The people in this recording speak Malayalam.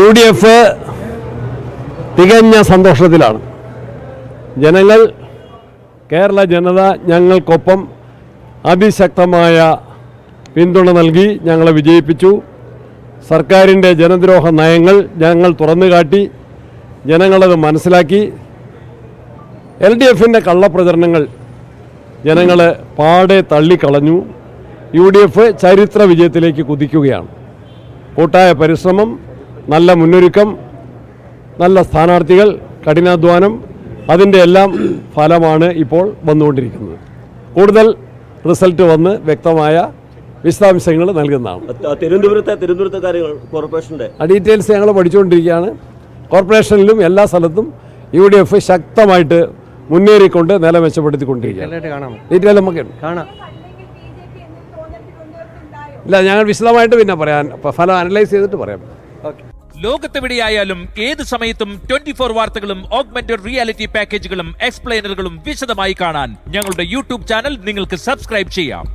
UDF തികഞ്ഞ സന്തോഷത്തിലാണ്. ജനങ്ങൾ, കേരള ജനത ഞങ്ങൾക്കൊപ്പം അതിശക്തമായ പിന്തുണ നൽകി ഞങ്ങളെ വിജയിപ്പിച്ചു. സർക്കാരിൻ്റെ ജനദ്രോഹ നയങ്ങൾ ഞങ്ങൾ തുറന്നുകാട്ടി. ജനങ്ങളത് മനസ്സിലാക്കി. LDFിൻ്റെ കള്ളപ്രചരണങ്ങൾ ജനങ്ങൾ പാടെ തള്ളിക്കളഞ്ഞു. UDF ചരിത്ര വിജയത്തിലേക്ക് കുതിക്കുകയാണ്. കൂട്ടായ പരിശ്രമം, നല്ല മുന്നൊരുക്കം, നല്ല സ്ഥാനാർത്ഥികൾ, കഠിനാധ്വാനം, അതിൻ്റെ എല്ലാം ഫലമാണ് ഇപ്പോൾ വന്നുകൊണ്ടിരിക്കുന്നത്. കൂടുതൽ റിസൾട്ട് വന്ന് വ്യക്തമായ വിശദാംശങ്ങൾ നൽകുന്നതാണ്. തിരുവനന്തപുരത്തെ കാര്യങ്ങൾ കോർപ്പറേഷൻ്റെ ഡീറ്റെയിൽസ് ഞങ്ങൾ പഠിച്ചുകൊണ്ടിരിക്കുകയാണ്. കോർപ്പറേഷനിലും എല്ലാ സ്ഥലത്തും UDF ശക്തമായിട്ട് മുന്നേറിക്കൊണ്ട് നില മെച്ചപ്പെടുത്തിക്കൊണ്ടിരിക്കുകയാണ്. ഡീറ്റെയിൽ നമുക്ക് കാണാം. ഇല്ല, ഞങ്ങൾ വിശദമായിട്ട് പിന്നെ പറയാൻ ഫലം അനലൈസ് ചെയ്തിട്ട് പറയാം. ലോകത്തെവിടെയായാലും ഏത് സമയത്തും 24 വാർത്തകളും ഓഗ്മെന്റഡ് റിയാലിറ്റി പാക്കേജുകളും എക്സ്പ്ലെയിനറുകളും വിശദമായി കാണാൻ ഞങ്ങളുടെ YouTube ചാനൽ നിങ്ങൾക്ക് സബ്സ്ക്രൈബ് ചെയ്യാം.